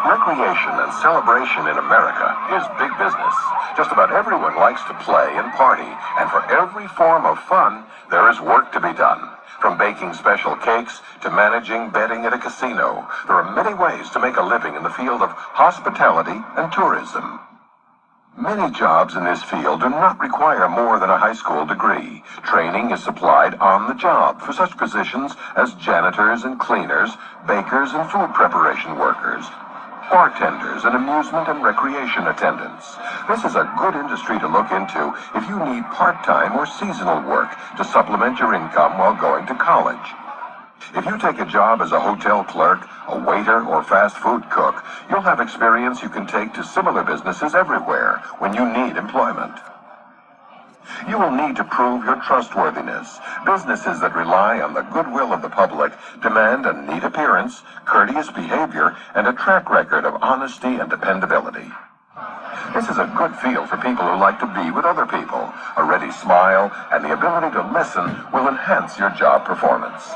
Recreation and celebration in America is big business. Just about everyone likes to play and party, and for every form of fun, there is work to be done. From baking special cakes to managing betting at a casino, there are many ways to make a living in the field of hospitality and tourism. Many jobs in this field do not require more than a high school degree. Training is supplied on the job for such positions as janitors and cleaners, bakers and food preparation workers, bartenders and amusement and recreation attendants. This is a good industry to look into if you need part-time or seasonal work to supplement your income while going to college. If you take a job as a hotel clerk, a waiter, or fast food cook, you'll have experience you can take to similar businesses everywhere when you need employment. You will need to prove your trustworthiness. Businesses that rely on the goodwill of the public demand a neat appearance, courteous behavior, and a track record of honesty and dependability. This is a good field for people who like to be with other people. A ready smile and the ability to listen will enhance your job performance.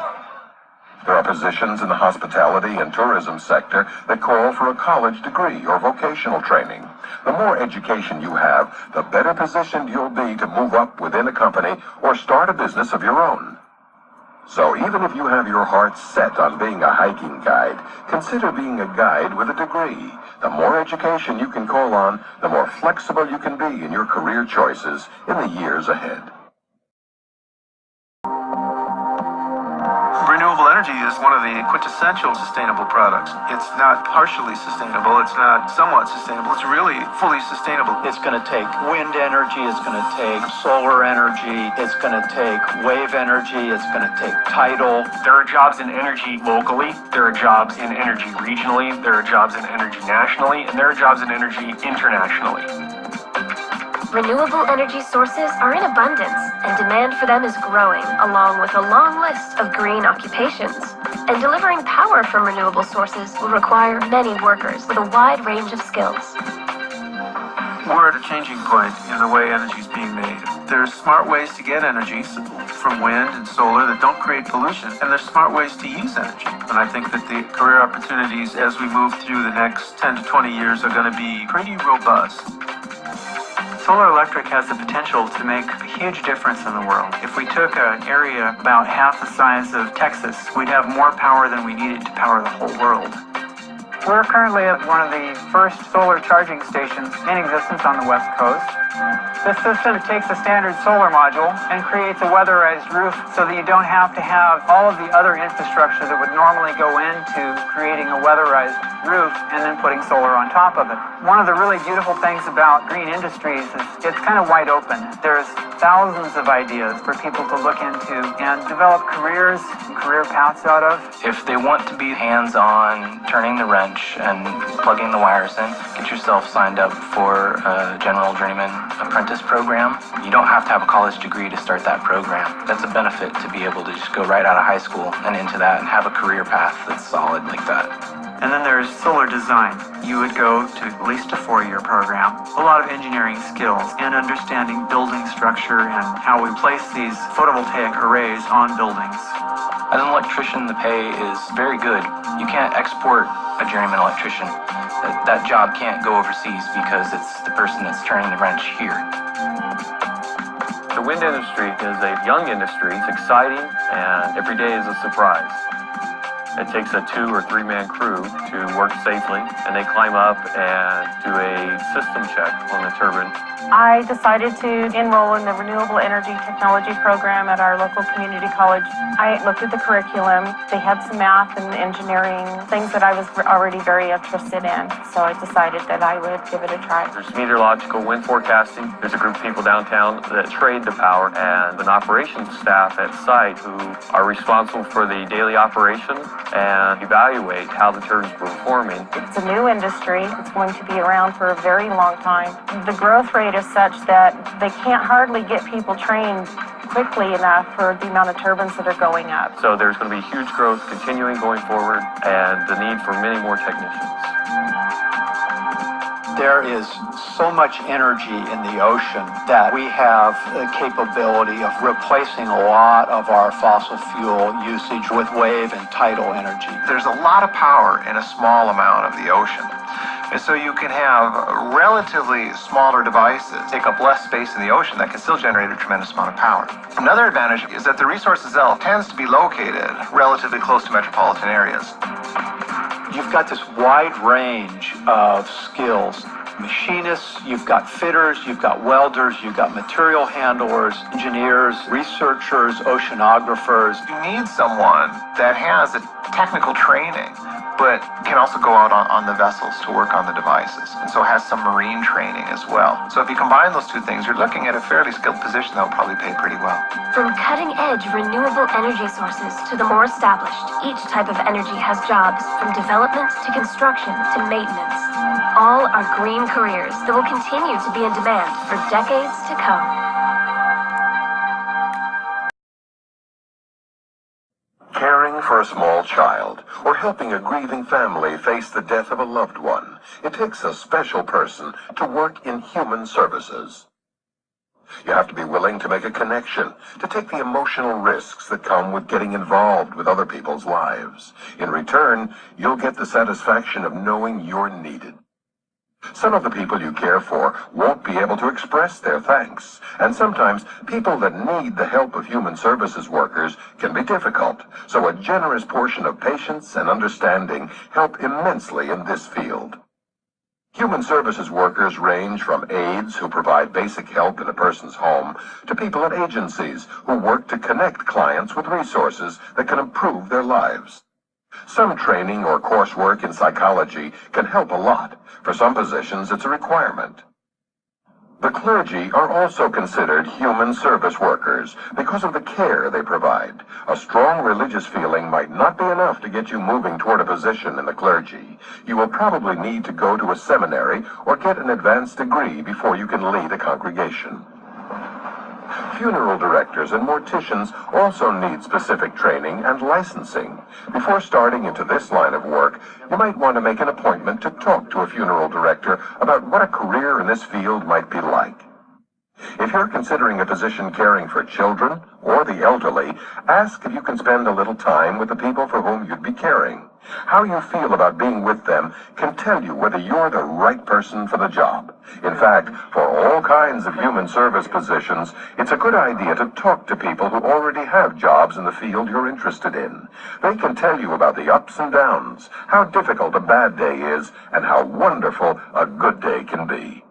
There are positions in the hospitality and tourism sector that call for a college degree or vocational training. The more education you have, the better positioned you'll be to move up within a company or start a business of your own. So even if you have your heart set on being a hiking guide, consider being a guide with a degree. The more education you can call on, the more flexible you can be in your career choices in the years ahead. Renewable energy is one of the quintessential sustainable products. It's not partially sustainable, it's not somewhat sustainable, it's really fully sustainable. It's going to take wind energy, it's going to take solar energy, it's going to take wave energy, it's going to take tidal. There are jobs in energy locally, there are jobs in energy regionally, there are jobs in energy nationally, and there are jobs in energy internationally. Renewable energy sources are in abundance, and demand for them is growing, along with a long list of green occupations. And delivering power from renewable sources will require many workers with a wide range of skills. We're at a changing point in the way energy is being made. There's smart ways to get energy from wind and solar that don't create pollution, and there's smart ways to use energy. And I think that the career opportunities as we move through the next 10 to 20 years are going to be pretty robust. Solar electric has the potential to make a huge difference in the world. If we took an area about half the size of Texas, we'd have more power than we needed to power the whole world. We're currently at one of the first solar charging stations in existence on the West Coast. This system takes a standard solar module and creates a weatherized roof so that you don't have to have all of the other infrastructure that would normally go into creating a weatherized roof and then putting solar on top of it. One of the really beautiful things about green industries is it's kind of wide open. There's thousands of ideas for people to look into and develop careers and career paths out of. If they want to be hands-on, turning the wrench and plugging the wires in, get yourself signed up for a General Journeyman Apprentice program. You don't have to have a college degree to start that program. That's a benefit to be able to just go right out of high school and into that and have a career path that's solid like that. And then there's solar design. You would go to at least a 4-year program. A lot of engineering skills and understanding building structure and how we place these photovoltaic arrays on buildings. As an electrician, the pay is very good. You can't export a journeyman electrician. That job can't go overseas because it's the person that's turning the wrench here. The wind industry is a young industry. It's exciting, and every day is a surprise. It takes a 2 or 3 man crew to work safely, and they climb up and do a system check on the turbine. I decided to enroll in the Renewable Energy Technology program at our local community college. I looked at the curriculum. They had some math and engineering, things that I was already very interested in. So I decided that I would give it a try. There's meteorological wind forecasting. There's a group of people downtown that trade the power, and an operations staff at site who are responsible for the daily operation and evaluate how the turbines are performing. It's a new industry. It's going to be around for a very long time. The growth rate is such that they can't hardly get people trained quickly enough for the amount of turbines that are going up. So there's going to be huge growth continuing going forward, and the need for many more technicians. There is so much energy in the ocean that we have the capability of replacing a lot of our fossil fuel usage with wave and tidal energy. There's a lot of power in a small amount of the ocean. And so you can have relatively smaller devices take up less space in the ocean that can still generate a tremendous amount of power. Another advantage is that the resource itself tends to be located relatively close to metropolitan areas. You've got this wide range of skills. Machinists, you've got fitters, you've got welders, you've got material handlers, engineers, researchers, oceanographers. You need someone that has a technical training, but can also go out on the vessels to work on the devices, and so has some marine training as well. So if you combine those two things, you're looking at a fairly skilled position that will probably pay pretty well. From cutting-edge renewable energy sources to the more established, each type of energy has jobs from development to construction to maintenance. All are green careers that will continue to be in demand for decades to come. Caring for a small child or helping a grieving family face the death of a loved one, it takes a special person to work in human services. You have to be willing to make a connection, to take the emotional risks that come with getting involved with other people's lives. In return, you'll get the satisfaction of knowing you're needed. Some of the people you care for won't be able to express their thanks, and sometimes people that need the help of human services workers can be difficult, so a generous portion of patience and understanding help immensely in this field. Human services workers range from aides who provide basic help in a person's home to people at agencies who work to connect clients with resources that can improve their lives. Some training or coursework in psychology can help a lot. For some positions, it's a requirement. The clergy are also considered human service workers because of the care they provide. A strong religious feeling might not be enough to get you moving toward a position in the clergy. You will probably need to go to a seminary or get an advanced degree before you can lead a congregation. Funeral directors and morticians also need specific training and licensing. Before starting into this line of work, you might want to make an appointment to talk to a funeral director about what a career in this field might be like. If you're considering a position caring for children or the elderly, ask if you can spend a little time with the people for whom you'd be caring. How you feel about being with them can tell you whether you're the right person for the job. In fact, for all kinds of human service positions, it's a good idea to talk to people who already have jobs in the field you're interested in. They can tell you about the ups and downs, how difficult a bad day is, and how wonderful a good day can be.